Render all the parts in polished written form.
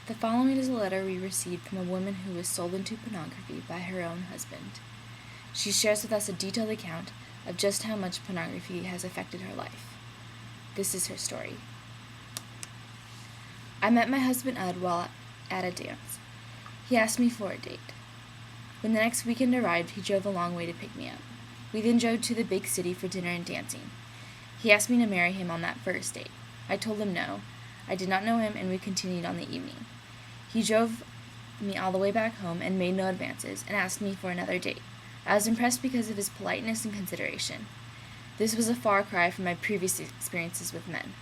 The following is a letter we received from a woman who was sold into pornography by her own husband. She shares with us a detailed account of just how much pornography has affected her life. This is her story. I met my husband Ed while at a dance. He asked me for a date. When the next weekend arrived, he drove a long way to pick me up. We then drove to the big city for dinner and dancing. He asked me to marry him on that first date. I told him no. I did not know him, and we continued on the evening. He drove me all the way back home and made no advances and asked me for another date. I was impressed because of his politeness and consideration. This was a far cry from my previous experiences with men.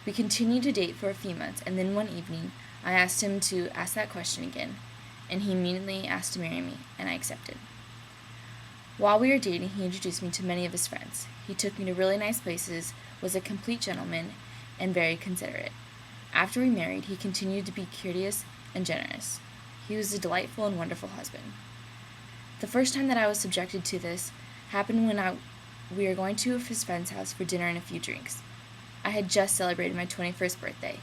We continued to date for a few months, and then one evening, I asked him to ask that question again, and he immediately asked to marry me, and I accepted. While we were dating, he introduced me to many of his friends. He took me to really nice places, was a complete gentleman, and very considerate. After we married, he continued to be courteous and generous. He was a delightful and wonderful husband. The first time that I was subjected to this happened when we were going to his friend's house for dinner and a few drinks. I had just celebrated my 21st birthday.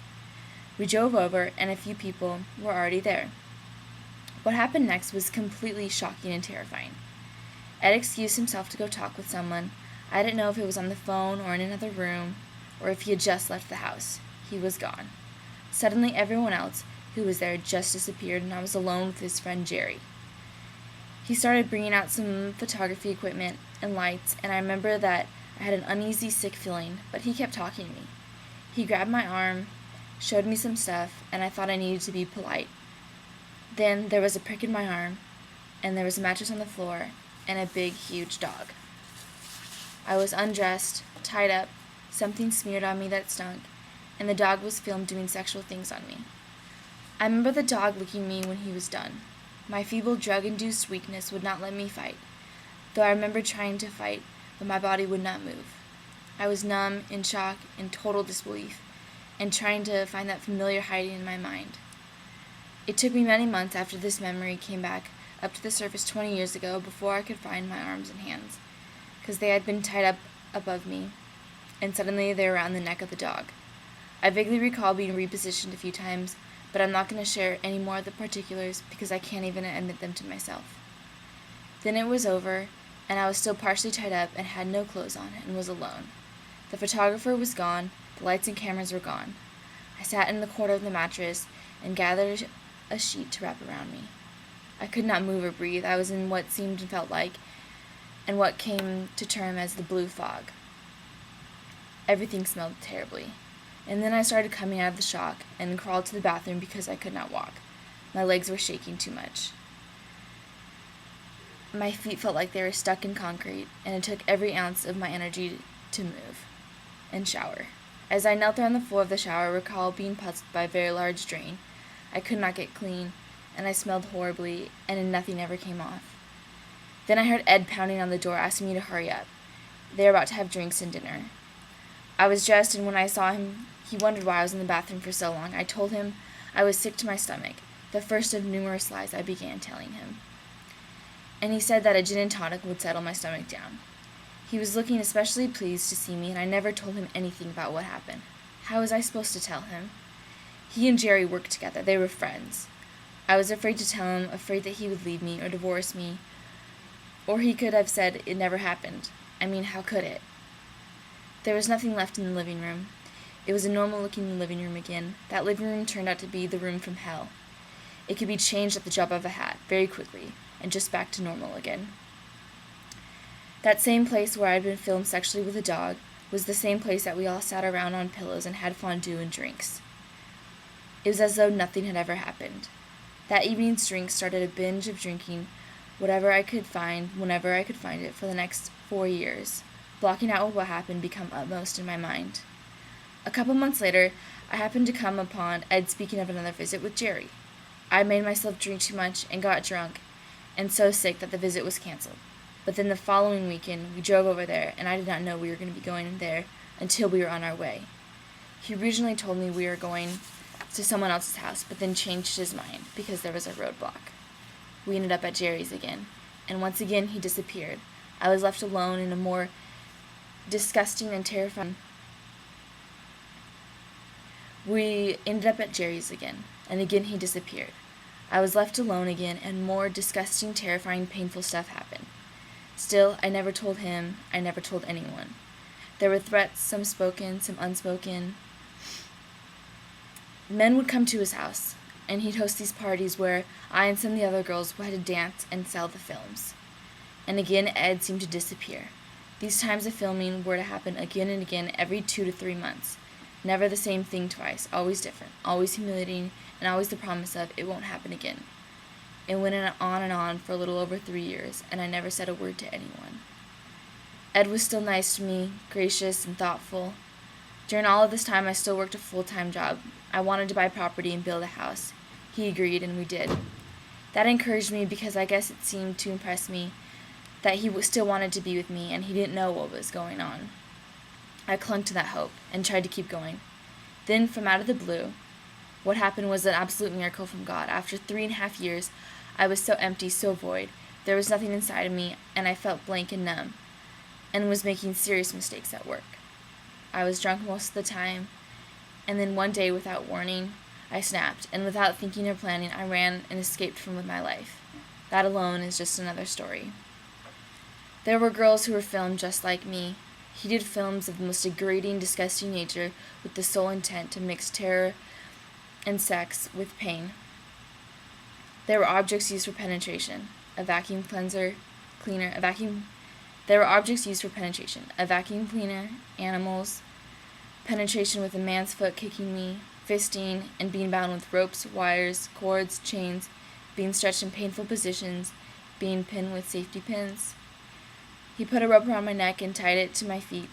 We drove over, and a few people were already there. What happened next was completely shocking and terrifying. Ed excused himself to go talk with someone. I didn't know if it was on the phone or in another room, or if he had just left the house. He was gone. Suddenly, everyone else who was there just disappeared, and I was alone with his friend Jerry. He started bringing out some photography equipment and lights, and I remember that I had an uneasy, sick feeling, but he kept talking to me. He grabbed my arm, showed me some stuff, and I thought I needed to be polite. Then there was a prick in my arm, and there was a mattress on the floor, and a big, huge dog. I was undressed, tied up, something smeared on me that stunk, and the dog was filmed doing sexual things on me. I remember the dog licking me when he was done. My feeble drug-induced weakness would not let me fight, though I remember trying to fight, but my body would not move. I was numb, in shock, in total disbelief, and trying to find that familiar hiding in my mind. It took me many months after this memory came back up to the surface 20 years ago before I could find my arms and hands, because they had been tied up above me, and suddenly they were around the neck of the dog. I vaguely recall being repositioned a few times, but I'm not going to share any more of the particulars because I can't even admit them to myself. Then it was over, and I was still partially tied up and had no clothes on and was alone. The photographer was gone, the lights and cameras were gone. I sat in the corner of the mattress and gathered a sheet to wrap around me. I could not move or breathe. I was in what seemed and felt like, and what came to term as the blue fog. Everything smelled terribly. And then I started coming out of the shock and crawled to the bathroom because I could not walk. My legs were shaking too much. My feet felt like they were stuck in concrete, and it took every ounce of my energy to move and shower. As I knelt there on the floor of the shower, I recall being puzzled by a very large drain. I could not get clean, and I smelled horribly, and nothing ever came off. Then I heard Ed pounding on the door, asking me to hurry up. They were about to have drinks and dinner. I was dressed, and when I saw him, he wondered why I was in the bathroom for so long. I told him I was sick to my stomach, the first of numerous lies I began telling him. And he said that a gin and tonic would settle my stomach down. He was looking especially pleased to see me, and I never told him anything about what happened. How was I supposed to tell him? He and Jerry worked together. They were friends. I was afraid to tell him, afraid that he would leave me or divorce me, or he could have said it never happened. I mean, how could it? There was nothing left in the living room. It was a normal-looking living room again. That living room turned out to be the room from hell. It could be changed at the drop of a hat, very quickly, and just back to normal again. That same place where I had been filmed sexually with a dog was the same place that we all sat around on pillows and had fondue and drinks. It was as though nothing had ever happened. That evening's drink started a binge of drinking whatever I could find, whenever I could find it, for the next 4 years, blocking out what happened become upmost in my mind. A couple months later, I happened to come upon Ed speaking of another visit with Jerry. I made myself drink too much and got drunk, and so sick that the visit was canceled. But then the following weekend, we drove over there, and I did not know we were going to be going there until we were on our way. He originally told me we were going to someone else's house, but then changed his mind because there was a roadblock. We ended up at Jerry's again, and once again he disappeared. I was left alone in a more disgusting and terrifying. We ended up at Jerry's again. and again he disappeared. I was left alone again, and more disgusting, terrifying, painful stuff happened. Still, I never told him, I never told anyone. There were threats, some spoken, some unspoken. Men would come to his house, and he'd host these parties where I and some of the other girls had to dance and sell the films. And again, Ed seemed to disappear. These times of filming were to happen again and again every 2 to 3 months. Never the same thing twice, always different, always humiliating, and always the promise of it won't happen again. It went on for a little over 3 years, and I never said a word to anyone. Ed was still nice to me, gracious and thoughtful. During all of this time, I still worked a full-time job. I wanted to buy property and build a house. He agreed, and we did. That encouraged me because I guess it seemed to impress me that he still wanted to be with me, and he didn't know what was going on. I clung to that hope and tried to keep going. Then, from out of the blue, what happened was an absolute miracle from God. After 3.5 years, I was so empty, so void. There was nothing inside of me, and I felt blank and numb, and was making serious mistakes at work. I was drunk most of the time, and then one day, without warning, I snapped, and without thinking or planning, I ran and escaped from with my life. That alone is just another story. There were girls who were filmed just like me. He did films of the most degrading, disgusting nature with the sole intent to mix terror and sex with pain. There were objects used for penetration, a vacuum cleaner, animals, penetration with a man's foot kicking me, fisting, and being bound with ropes, wires, cords, chains, being stretched in painful positions, being pinned with safety pins. He put a rope around my neck and tied it to my feet,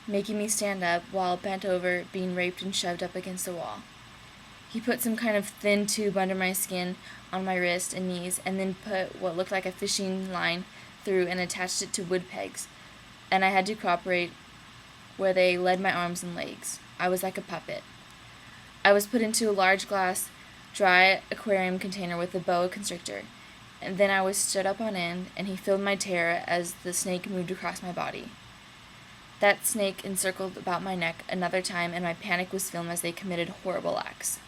making me stand up while bent over, being raped and shoved up against the wall. He put some kind of thin tube under my skin on my wrist and knees, and then put what looked like a fishing line through and attached it to wood pegs, and I had to cooperate where they led my arms and legs. I was like a puppet. I was put into a large glass, dry aquarium container with a boa constrictor, and then I was stood up on end, and he filled my terror as the snake moved across my body. That snake encircled about my neck another time, and my panic was filmed as they committed horrible acts.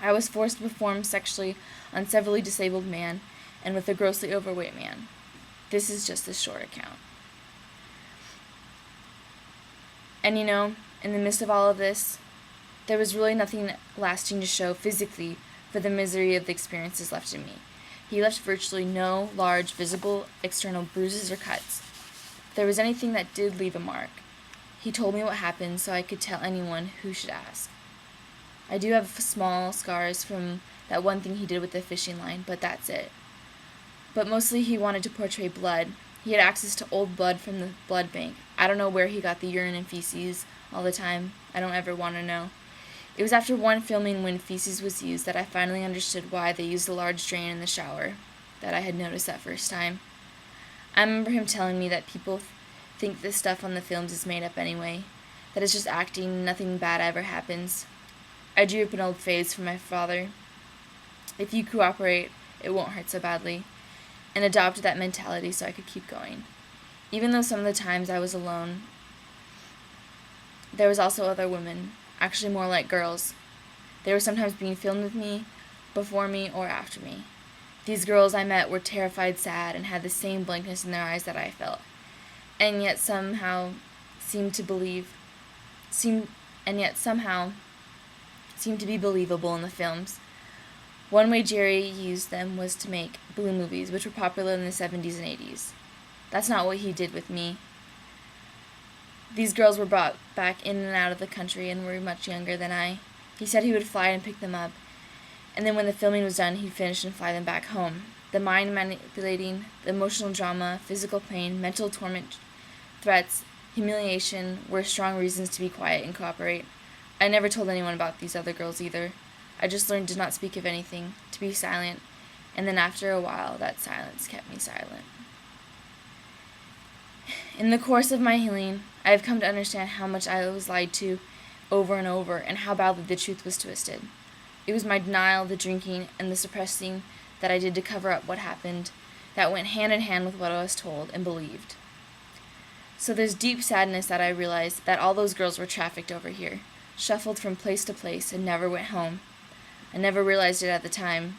I was forced to perform sexually on severely disabled man and with a grossly overweight man. This is just a short account. And in the midst of all of this, there was really nothing lasting to show physically for the misery of the experiences left in me. He left virtually no large, visible, external bruises or cuts. If there was anything that did leave a mark, he told me what happened so I could tell anyone who should ask. I do have small scars from that one thing he did with the fishing line, but that's it. But mostly he wanted to portray blood. He had access to old blood from the blood bank. I don't know where he got the urine and feces all the time. I don't ever want to know. It was after one filming when feces was used that I finally understood why they used a large drain in the shower that I had noticed that first time. I remember him telling me that people think this stuff on the films is made up anyway, that it's just acting, nothing bad ever happens. I drew up an old phrase from my father: if you cooperate, it won't hurt so badly, and adopted that mentality so I could keep going. Even though some of the times I was alone, there was also other women, actually more like girls. They were sometimes being filmed with me, before me, or after me. These girls I met were terrified, sad, and had the same blankness in their eyes that I felt, and yet somehow seemed to be believable in the films. One way Jerry used them was to make blue movies, which were popular in the 70s and 80s. That's not what he did with me. These girls were brought back in and out of the country and were much younger than I. He said he would fly and pick them up, and then when the filming was done, he'd finish and fly them back home. The mind manipulating, the emotional drama, physical pain, mental torment, threats, humiliation were strong reasons to be quiet and cooperate. I never told anyone about these other girls either. I just learned to not speak of anything, to be silent, and then after a while, that silence kept me silent. In the course of my healing, I have come to understand how much I was lied to over and over, and how badly the truth was twisted. It was my denial, the drinking, and the suppressing that I did to cover up what happened that went hand in hand with what I was told and believed. So there's deep sadness that I realized that all those girls were trafficked over here, shuffled from place to place, and never went home. I never realized it at the time.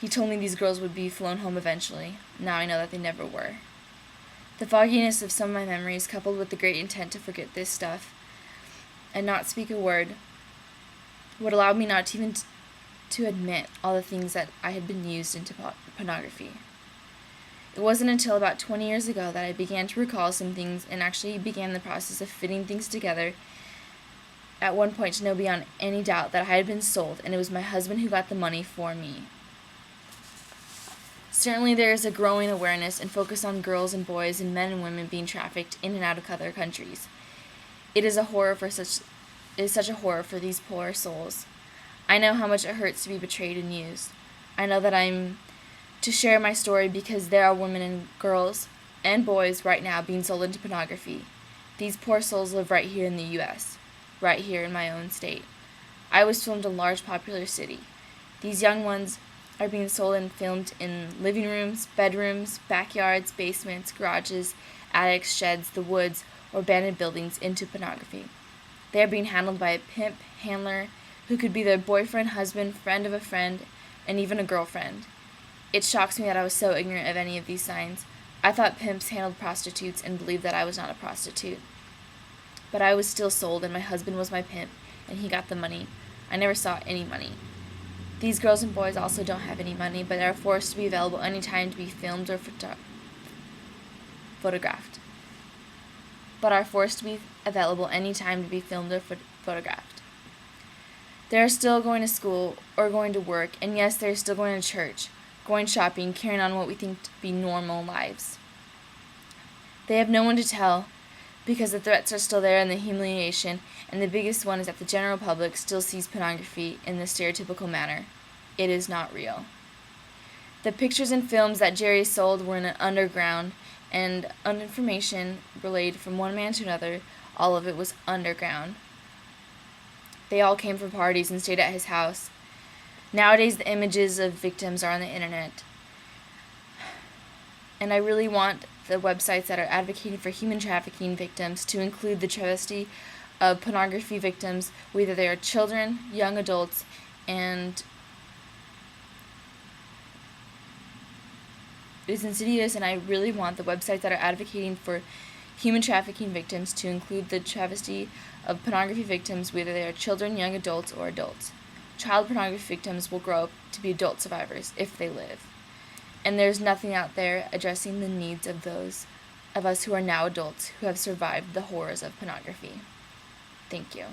He told me these girls would be flown home eventually. Now I know that they never were. The fogginess of some of my memories, coupled with the great intent to forget this stuff and not speak a word, would allow me not even to admit all the things that I had been used into pornography. It wasn't until about 20 years ago that I began to recall some things and actually began the process of fitting things together at one point to know beyond any doubt that I had been sold, and it was my husband who got the money for me. Certainly there is a growing awareness and focus on girls and boys and men and women being trafficked in and out of other countries. It is such a horror for these poor souls. I know how much it hurts to be betrayed and used. I know that I'm to share my story because there are women and girls and boys right now being sold into pornography. These poor souls live right here in the U.S., right here in my own state. I was filmed in a large popular city. These young ones are being sold and filmed in living rooms, bedrooms, backyards, basements, garages, attics, sheds, the woods, or abandoned buildings into pornography. They are being handled by a pimp, handler, who could be their boyfriend, husband, friend of a friend, and even a girlfriend. It shocks me that I was so ignorant of any of these signs. I thought pimps handled prostitutes and believed that I was not a prostitute. But I was still sold, and my husband was my pimp, and he got the money. I never saw any money. These girls and boys also don't have any money, but are forced to be available any time to be filmed or photographed. They are still going to school or going to work, and yes, they are still going to church, going shopping, carrying on what we think to be normal lives. They have no one to tell, because the threats are still there and the humiliation, and the biggest one is that the general public still sees pornography in the stereotypical manner. It is not real. The pictures and films that Jerry sold were in an underground, and information relayed from one man to another. All of it was underground. They all came from parties and stayed at his house. Nowadays, the images of victims are on the internet. And I really want the websites that are advocating for human trafficking victims to include the travesty of pornography victims, whether they are children, young adults, and it's insidious, and I really want the websites that are advocating for human trafficking victims to include the travesty of pornography victims, whether they are children, young adults, or adults. Child pornography victims will grow up to be adult survivors if they live. And there's nothing out there addressing the needs of those of us who are now adults who have survived the horrors of pornography. Thank you.